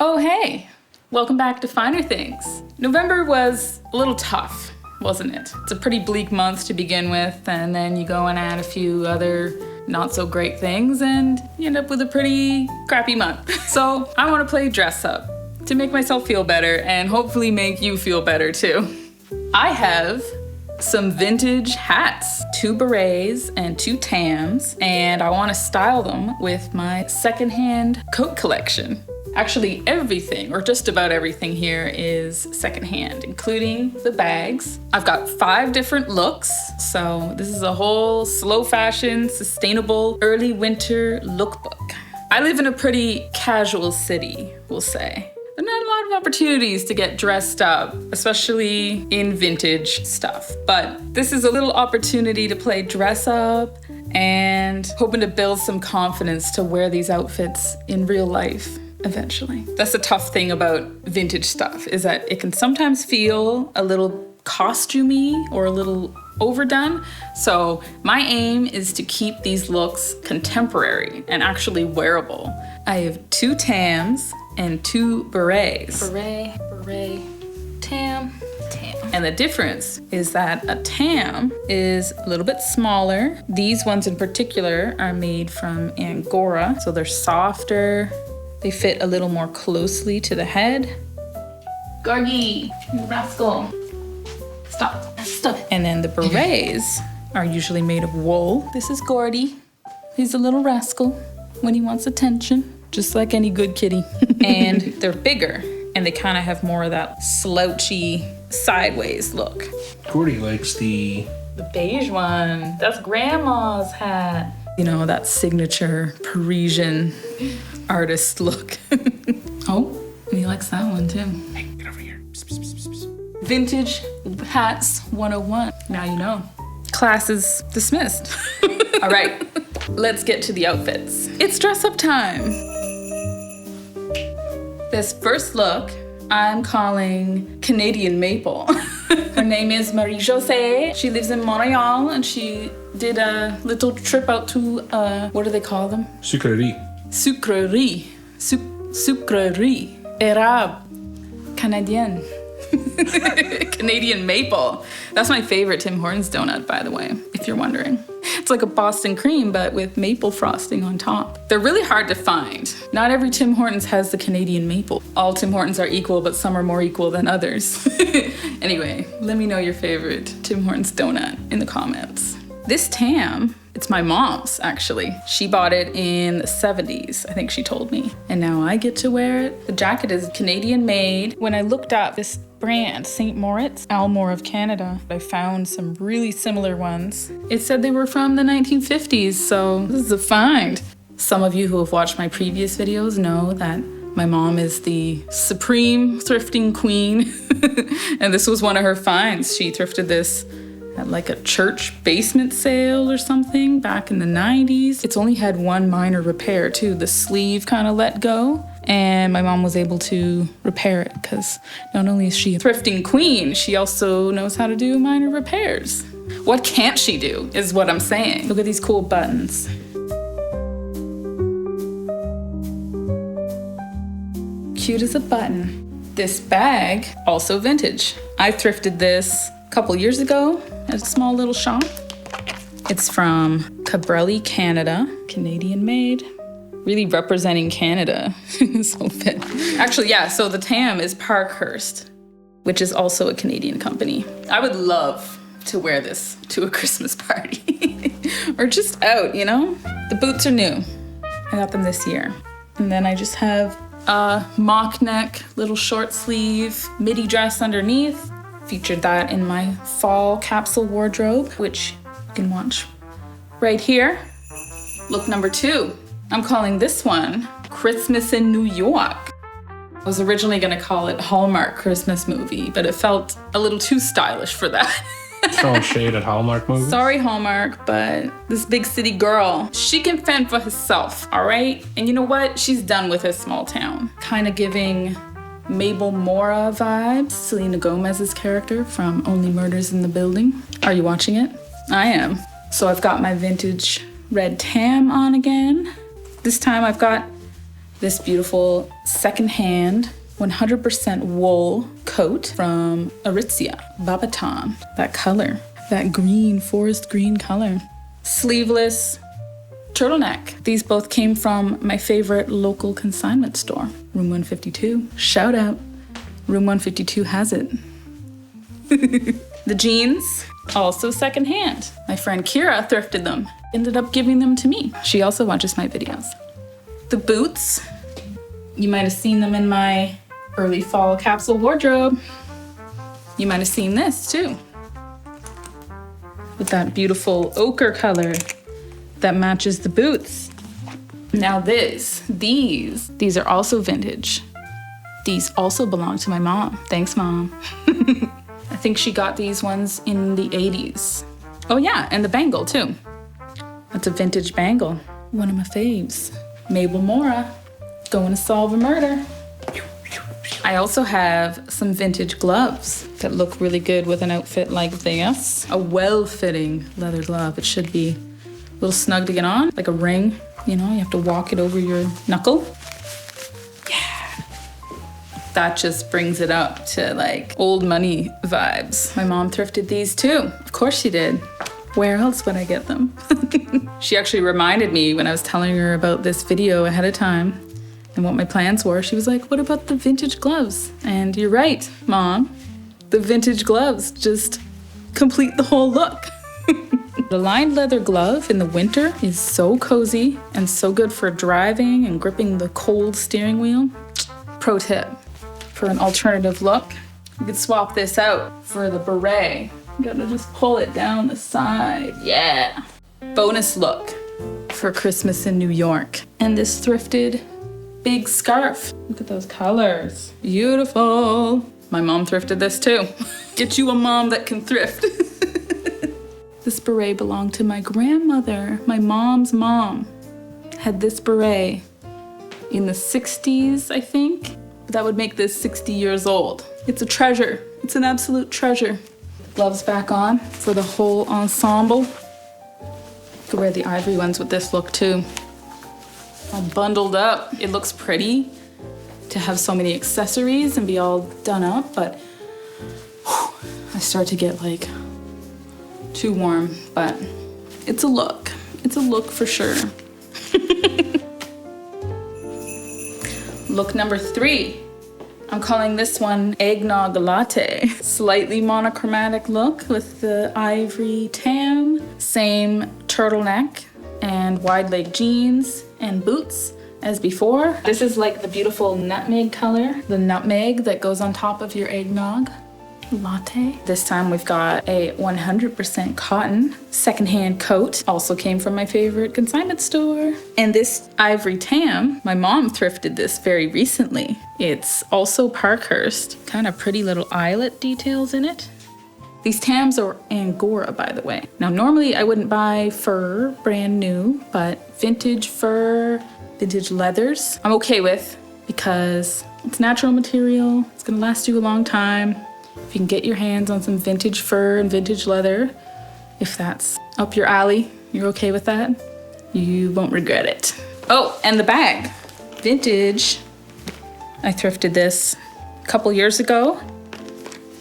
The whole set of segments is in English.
Oh, hey, welcome back to Finer Things. November was a little tough, wasn't it? It's a pretty bleak month to begin with, and then you go and add a few other not so great things, and you end up with a pretty crappy month. So I want to play dress up to make myself feel better and hopefully make you feel better too. I have some vintage hats, 2 berets and 2 Tams, and I want to style them with my secondhand coat collection. Actually, everything, or just about everything here is secondhand, including the bags. I've got 5 different looks, so this is a whole slow fashion, sustainable, early winter lookbook. I live in a pretty casual city, we'll say. There are not a lot of opportunities to get dressed up, especially in vintage stuff. But this is a little opportunity to play dress up and hoping to build some confidence to wear these outfits in real life eventually. That's the tough thing about vintage stuff, is that it can sometimes feel a little costumey or a little overdone. So my aim is to keep these looks contemporary and actually wearable. I have 2 Tams and 2 berets. Beret, Tam. And the difference is that a Tam is a little bit smaller. These ones in particular are made from Angora, so they're softer. They fit a little more closely to the head. Gorgie, you rascal. Stop. And then the berets are usually made of wool. This is Gordy. He's a little rascal when he wants attention, just like any good kitty. And they're bigger, and they kind of have more of that slouchy, sideways look. Gordy likes the beige one. That's Grandma's hat. You know, that signature Parisian artist look. Oh, and he likes that one too. Hey, get over here. Psst, psst, psst, psst. Vintage hats 101. Now you know. Class is dismissed. All right, let's get to the outfits. It's dress up time. This first look, I'm calling Canadian Maple. Her name is Marie-Josée. She lives in Montreal, and she did a little trip out to, what do they call them? Sucrerie. Sucrerie. Sucrerie. Érable. Canadienne. Canadian maple. That's my favorite Tim Hortons donut, by the way, if you're wondering. It's like a Boston cream, but with maple frosting on top. They're really hard to find. Not every Tim Hortons has the Canadian maple. All Tim Hortons are equal, but some are more equal than others. Anyway, let me know your favorite Tim Hortons donut in the comments. This Tam, it's my mom's, actually. She bought it in the 70s, I think she told me. And now I get to wear it. The jacket is Canadian made. When I looked up this brand, St. Moritz, Almore of Canada, I found some really similar ones. It said they were from the 1950s, so this is a find. Some of you who have watched my previous videos know that my mom is the supreme thrifting queen. And this was one of her finds. She thrifted this at like a church basement sale or something back in the 90s. It's only had one minor repair too. The sleeve kind of let go, and my mom was able to repair it because not only is she a thrifting queen, she also knows how to do minor repairs. What can't she do is what I'm saying. Look at these cool buttons. Cute as a button. This bag, also vintage. I thrifted this a couple years ago at a small little shop. It's from Cabrelli, Canada, Canadian made. Really representing Canada. So fit. Actually, yeah, so the Tam is Parkhurst, which is also a Canadian company. I would love to wear this to a Christmas party. Or just out, you know? The boots are new. I got them this year. And then I just have a mock neck, little short sleeve, midi dress underneath. Featured that in my fall capsule wardrobe, which you can watch right here. Look number 2. I'm calling this one Christmas in New York. I was originally gonna call it Hallmark Christmas Movie, but it felt a little too stylish for that. Throwing shade at Hallmark movies. Sorry, Hallmark, but this big city girl, she can fend for herself, all right? And you know what? She's done with her small town. Kind of giving Mabel Mora vibes, Selena Gomez's character from Only Murders in the Building. Are you watching it? I am. So I've got my vintage red Tam on again. This time I've got this beautiful secondhand 100% wool coat from Aritzia, Babaton. That color, that green, forest green color. Sleeveless turtleneck. These both came from my favorite local consignment store, Room 152. Shout out, Room 152 has it. The jeans, also secondhand. My friend Kira thrifted them, ended up giving them to me. She also watches my videos. The boots, you might have seen them in my early fall capsule wardrobe. You might have seen this too, with that beautiful ochre color that matches the boots. Now these are also vintage. These also belong to my mom. Thanks, Mom. I think she got these ones in the 80s. Oh yeah, and the bangle too. That's a vintage bangle. One of my faves. Mabel Mora, going to solve a murder. I also have some vintage gloves that look really good with an outfit like this. A well-fitting leather glove. It should be a little snug to get on, like a ring. You know, you have to walk it over your knuckle. Yeah. That just brings it up to like old money vibes. My mom thrifted these too. Of course she did. Where else would I get them? She actually reminded me when I was telling her about this video ahead of time and what my plans were. She was like, what about the vintage gloves? And you're right, Mom. The vintage gloves just complete the whole look. The lined leather glove in the winter is so cozy and so good for driving and gripping the cold steering wheel. Pro tip, for an alternative look, you could swap this out for the beret. You gotta just pull it down the side, yeah. Bonus look for Christmas in New York. And this thrifted big scarf. Look at those colors, beautiful. My mom thrifted this too. Get you a mom that can thrift. This beret belonged to my grandmother. My mom's mom had this beret in the 60s, I think. That would make this 60 years old. It's a treasure. It's an absolute treasure. Gloves back on for the whole ensemble. You could wear the ivory ones with this look too. All bundled up. It looks pretty to have so many accessories and be all done up, but I start to get like too warm, but it's a look. It's a look for sure. Look number 3. I'm calling this one Eggnog Latte. Slightly monochromatic look with the ivory tam. Same turtleneck and wide leg jeans and boots as before. This is like the beautiful nutmeg color. The nutmeg that goes on top of your eggnog latte. This time we've got a 100% cotton secondhand coat. Also came from my favorite consignment store. And this ivory tam, my mom thrifted this very recently. It's also Parkhurst. Kind of pretty little eyelet details in it. These tams are Angora, by the way. Now normally I wouldn't buy fur brand new, but vintage fur, vintage leathers, I'm okay with because it's natural material. It's gonna last you a long time. If you can get your hands on some vintage fur and vintage leather, if that's up your alley, you're okay with that, you won't regret it. Oh, and the bag, vintage. I thrifted this a couple years ago.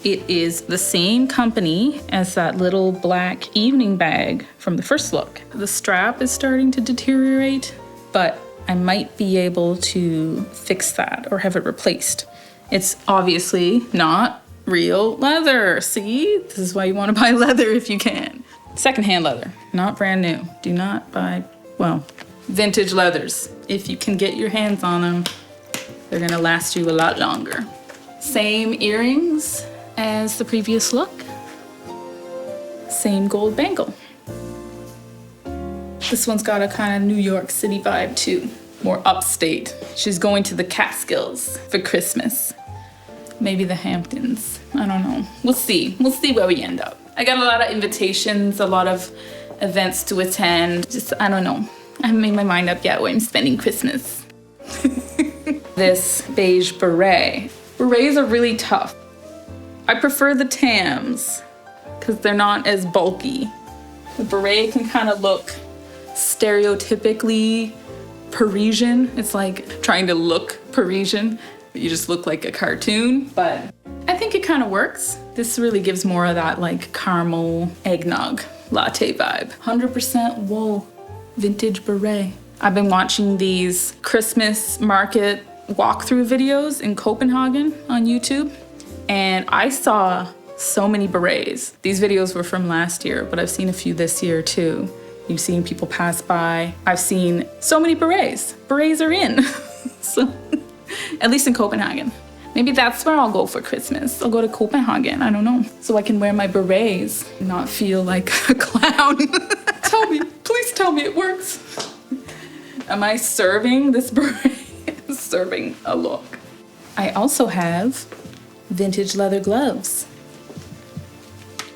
It is the same company as that little black evening bag from the first look. The strap is starting to deteriorate, but I might be able to fix that or have it replaced. It's obviously not real leather. See, this is why you want to buy leather if you can. Secondhand leather, not brand new. Do not buy, well, vintage leathers. If you can get your hands on them, they're gonna last you a lot longer. Same earrings as the previous look. Same gold bangle. This one's got a kind of New York City vibe too, more upstate. She's going to the Catskills for Christmas. Maybe the Hamptons, I don't know. We'll see where we end up. I got a lot of invitations, a lot of events to attend. Just, I don't know. I haven't made my mind up yet where I'm spending Christmas. This beige beret. Berets are really tough. I prefer the Tams because they're not as bulky. The beret can kind of look stereotypically Parisian. It's like trying to look Parisian, but you just look like a cartoon. But I think it kind of works. This really gives more of that like caramel eggnog latte vibe. 100% wool vintage beret. I've been watching these Christmas market walkthrough videos in Copenhagen on YouTube, and I saw so many berets. These videos were from last year, but I've seen a few this year too. You've seen people pass by. I've seen so many berets. Berets are in. So, at least in Copenhagen. Maybe that's where I'll go for Christmas. I'll go to Copenhagen, I don't know. So I can wear my berets and not feel like a clown. Please tell me it works. Am I serving this beret? Serving a look. I also have vintage leather gloves.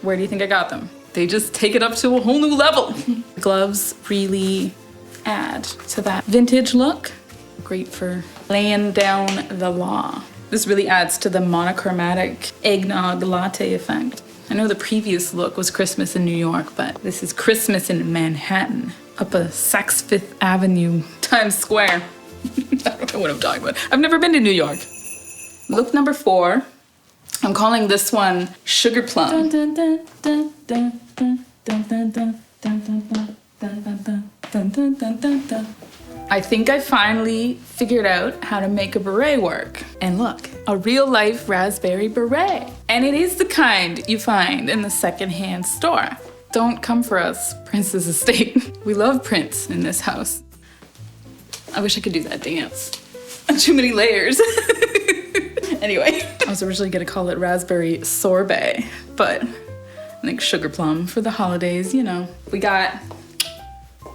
Where do you think I got them? They just take it up to a whole new level. Gloves really add to that vintage look. Great for laying down the law. This really adds to the monochromatic eggnog latte effect. I know the previous look was Christmas in New York, but this is Christmas in Manhattan, up a Saks Fifth Avenue, Times Square. I don't know what I'm talking about. I've never been to New York. Look number 4. I'm calling this one Sugar Plum. I think I finally figured out how to make a beret work. And look, a real life raspberry beret. And it is the kind you find in the secondhand store. Don't come for us, Prince's estate. We love Prince in this house. I wish I could do that dance. Too many layers. Anyway, I was originally gonna call it raspberry sorbet, but I think sugar plum for the holidays, you know. We got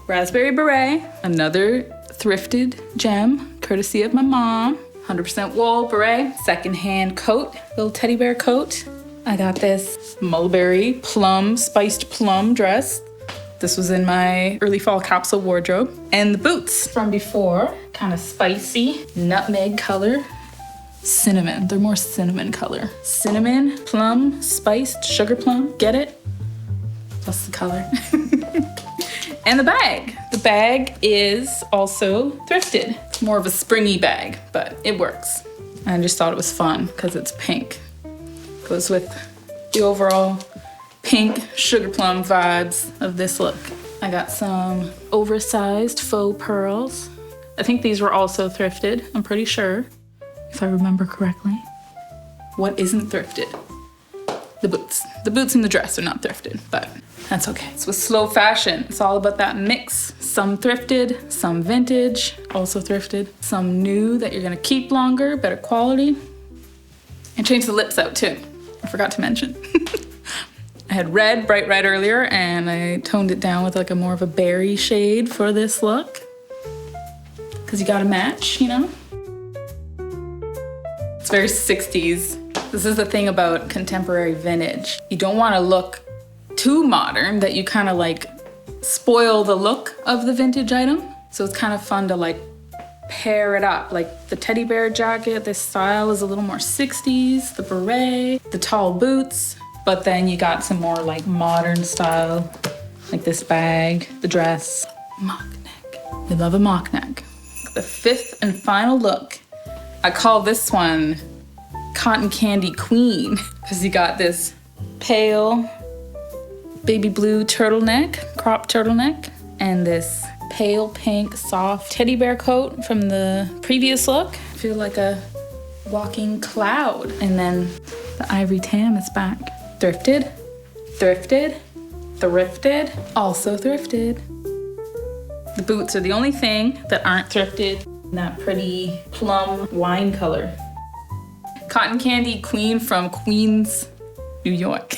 raspberry beret, another thrifted gem, courtesy of my mom. 100% wool beret, secondhand coat, little teddy bear coat. I got this mulberry plum, spiced plum dress. This was in my early fall capsule wardrobe. And the boots from before, kind of spicy, nutmeg color, cinnamon. They're more cinnamon color. Cinnamon, plum, spiced, sugar plum, get it? Plus the color. And the bag. The bag is also thrifted. It's more of a springy bag, but it works. I just thought it was fun because it's pink. Goes with the overall pink sugar plum vibes of this look. I got some oversized faux pearls. I think these were also thrifted, I'm pretty sure, if I remember correctly. What isn't thrifted? The boots. The boots and the dress are not thrifted, but that's okay. It's with slow fashion. It's all about that mix. Some thrifted, some vintage, also thrifted, some new that you're gonna keep longer, better quality. And change the lips out too. I forgot to mention. I had red, bright red earlier, and I toned it down with like a more of a berry shade for this look. Cause you gotta match, you know? It's very 60s. This is the thing about contemporary vintage. You don't wanna look too modern that you kind of like spoil the look of the vintage item. So it's kind of fun to like pair it up. Like the teddy bear jacket, this style is a little more 60s, the beret, the tall boots, but then you got some more like modern style, like this bag, the dress, mock neck. We love a mock neck. The 5th and final look, I call this one Cotton Candy Queen, because you got this pale baby blue turtleneck, crop turtleneck, and this pale pink soft teddy bear coat from the previous look. I feel like a walking cloud. And then the ivory tam is back. Thrifted, thrifted, thrifted, also thrifted. The boots are the only thing that aren't thrifted. That pretty plum wine color. Cotton Candy Queen from Queens, New York.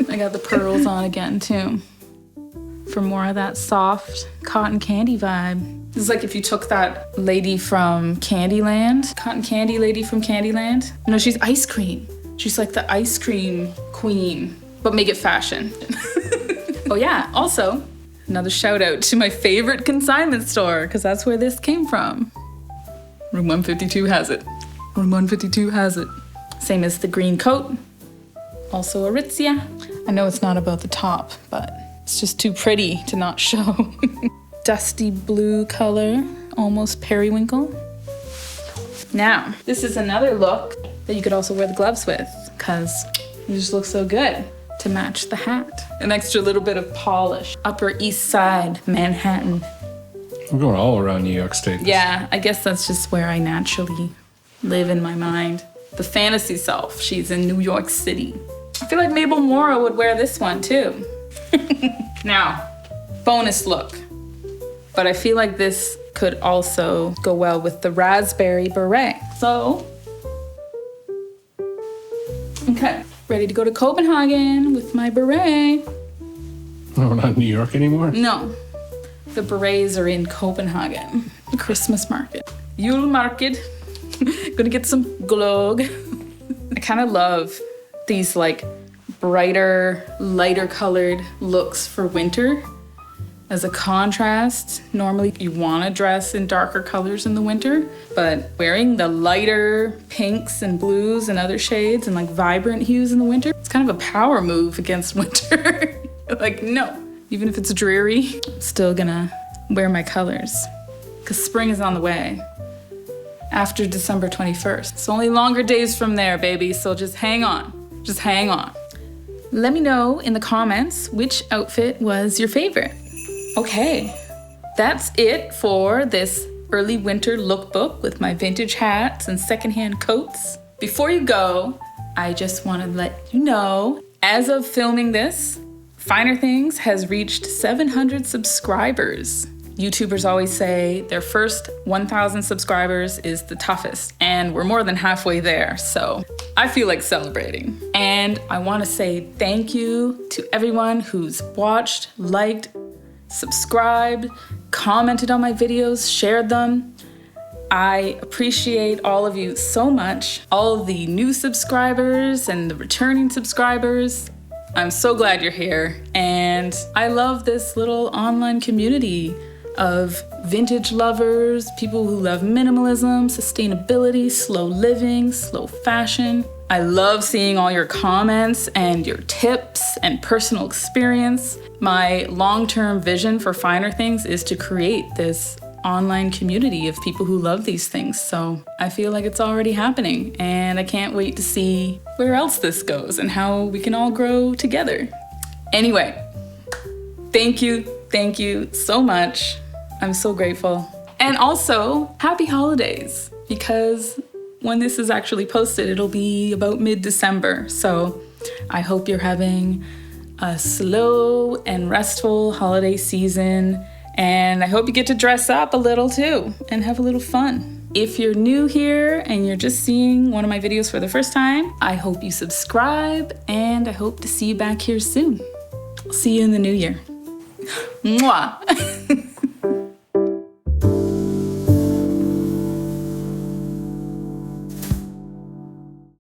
I got the pearls on again too, for more of that soft cotton candy vibe. This is like if you took that lady from Candyland, cotton candy lady from Candyland. No, she's ice cream. She's like the ice cream queen, but make it fashion. Oh yeah, also, another shout out to my favorite consignment store, because that's where this came from. Room 152 has it. Room 152 has it. Same as the green coat. Also Aritzia. I know it's not about the top, but it's just too pretty to not show. Dusty blue color, almost periwinkle. Now, this is another look that you could also wear the gloves with, because it just looks so good to match the hat. An extra little bit of polish. Upper East Side, Manhattan. We're going all around New York State. Yeah, I guess that's just where I naturally live in my mind. The fantasy self, she's in New York City. I feel like Mabel Mora would wear this one too. Now, bonus look. But I feel like this could also go well with the raspberry beret. So, okay, ready to go to Copenhagen with my beret. No, we're not in New York anymore? No, the berets are in Copenhagen. The Christmas market. Yule market. Gonna get some glögg. I kind of love these like brighter, lighter colored looks for winter. As a contrast, normally you want to dress in darker colors in the winter, but wearing the lighter pinks and blues and other shades and like vibrant hues in the winter, it's kind of a power move against winter. Like, no, even if it's dreary, I'm still gonna wear my colors because spring is on the way after December 21st. It's only longer days from there, baby, so just hang on. Just hang on. Let me know in the comments which outfit was your favorite. Okay, that's it for this early winter lookbook with my vintage hats and secondhand coats. Before you go, I just want to let you know, as of filming this, Finer Things has reached 700 subscribers. YouTubers always say their first 1,000 subscribers is the toughest, and we're more than halfway there, so I feel like celebrating. And I want to say thank you to everyone who's watched, liked, subscribed, commented on my videos, shared them. I appreciate all of you so much. All of the new subscribers and the returning subscribers. I'm so glad you're here. And I love this little online community of vintage lovers, people who love minimalism, sustainability, slow living, slow fashion. I love seeing all your comments and your tips and personal experience. My long-term vision for Finer Things is to create this online community of people who love these things. So I feel like it's already happening, and I can't wait to see where else this goes and how we can all grow together. Anyway, thank you so much. I'm so grateful. And also, happy holidays, because when this is actually posted, it'll be about mid-December. So I hope you're having a slow and restful holiday season. And I hope you get to dress up a little too and have a little fun. If you're new here and you're just seeing one of my videos for the first time, I hope you subscribe, and I hope to see you back here soon. I'll see you in the new year. Mwah.